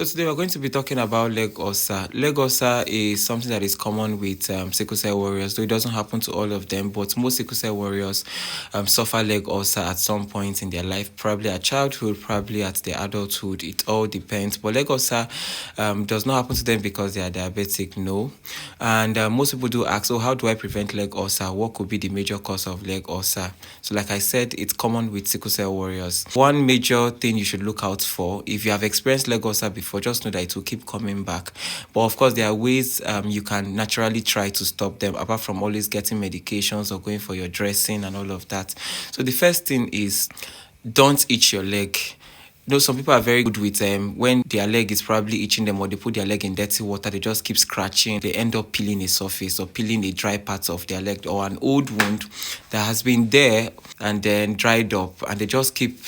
So today we're going to be talking about leg ulcer. Leg ulcer is something that is common with sickle cell warriors, though it doesn't happen to all of them, but most sickle cell warriors suffer leg ulcer at some point in their life, probably at childhood, probably at their adulthood. It all depends. But leg ulcer does not happen to them because they are diabetic, no. And most people do ask, how do I prevent leg ulcer? What could be the major cause of leg ulcer? So like I said, it's common with sickle cell warriors. One major thing you should look out for, if you have experienced leg ulcer before, just know that it will keep coming back. But of course, there are ways you can naturally try to stop them, apart from always getting medications or going for your dressing and all of that. So the first thing is, don't itch your leg. Some people are very good with when their leg is probably itching them, or they put their leg in dirty water, they just keep scratching, they end up peeling a surface or peeling a dry part of their leg or an old wound that has been there and then dried up, and they just keep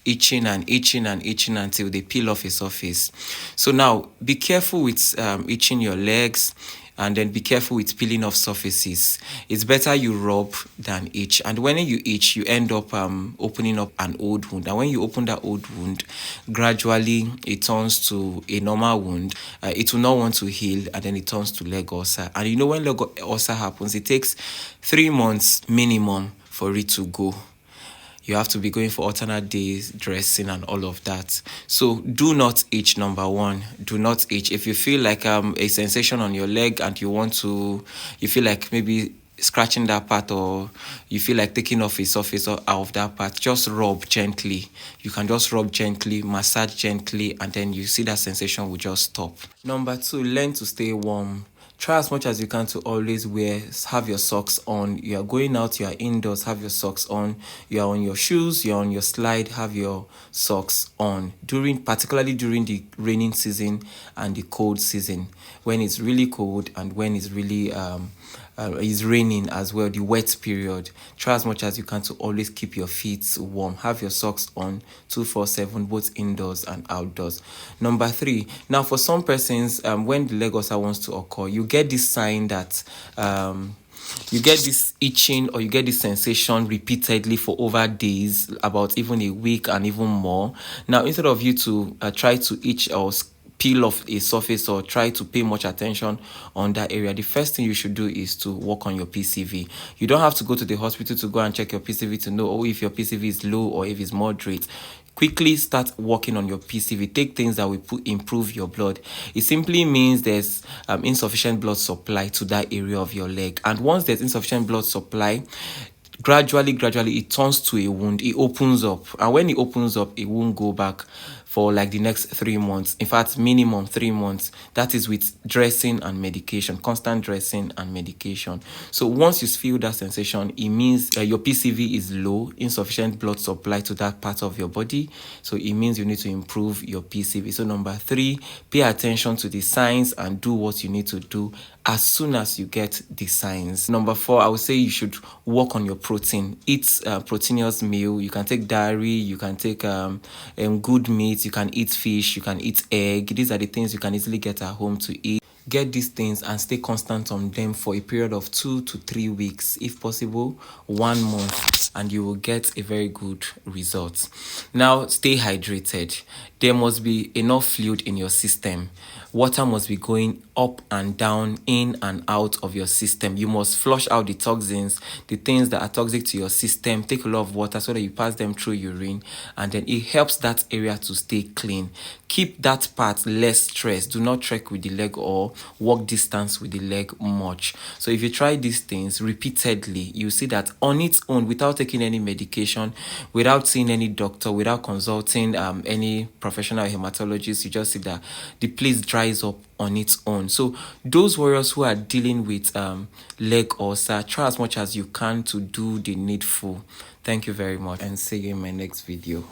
itching and itching and itching until they peel off a surface. So now be careful with itching your legs, and then be careful with peeling off surfaces. It's better you rub than itch. And when you itch, you end up opening up an old wound. And when you open that old wound, gradually it turns to a normal wound. It will not want to heal, and then it turns to leg ulcer. And when leg ulcer happens, it takes 3 months minimum for it to go. You have to be going for alternate days, dressing, and all of that. So do not itch, number one. Do not itch. If you feel like a sensation on your leg and you feel like maybe scratching that part, or you feel like taking off a surface out of that part, just rub gently. You can just rub gently, massage gently, and then you see that sensation will just stop. Number two, learn to stay warm. Try as much as you can to always have your socks on. You are going out, you are indoors, have your socks on. You are on your shoes, you're on your slide, have your socks on. Particularly during the raining season and the cold season, when it's really cold and when it's really is raining as well, the wet period. Try as much as you can to always keep your feet warm. Have your socks on 24/7, both indoors and outdoors. Number three, now for some persons, when the leg ulcer wants to occur, you get this sign that you get this itching, or you get this sensation repeatedly for over days, about even a week and even more. Now, instead of you to try to itch or peel off a surface or try to pay much attention on that area, the first thing you should do is to work on your PCV. You don't have to go to the hospital to go and check your PCV to know if your PCV is low or if it's moderate. Quickly start working on your PCV. Take things that will improve your blood. It simply means there's insufficient blood supply to that area of your leg. And once there's insufficient blood supply, gradually it turns to a wound. It opens up, and when it opens up, it won't go back for like the next 3 months. In fact, minimum 3 months. That is with dressing and medication, constant dressing and medication. So once you feel that sensation, it means your PCV is low, insufficient blood supply to that part of your body. So it means you need to improve your PCV. So number three, pay attention to the signs and do what you need to do as soon as you get the signs. Number four, I would say you should work on your protein. Eat proteinous meal. You can take dairy, you can take good meat, you can eat fish, you can eat egg. These are the things you can easily get at home to eat. Get these things and stay constant on them for a period of 2 to 3 weeks, if possible 1 month, and you will get a very good result. Now, stay hydrated. There must be enough fluid in your system. Water must be going up and down, in and out of your system. You must flush out the toxins, the things that are toxic to your system. Take a lot of water so that you pass them through urine, and then it helps that area to stay clean. Keep that part less stressed. Do not trek with the leg or walk distance with the leg much. So if you try these things repeatedly, you see that on its own, without taking any medication, without seeing any doctor, without consulting any professional hematologist, you just see that the place dries up on its own. So those warriors who are dealing with leg ulcer, try as much as you can to do the needful. Thank you very much, and see you in my next video.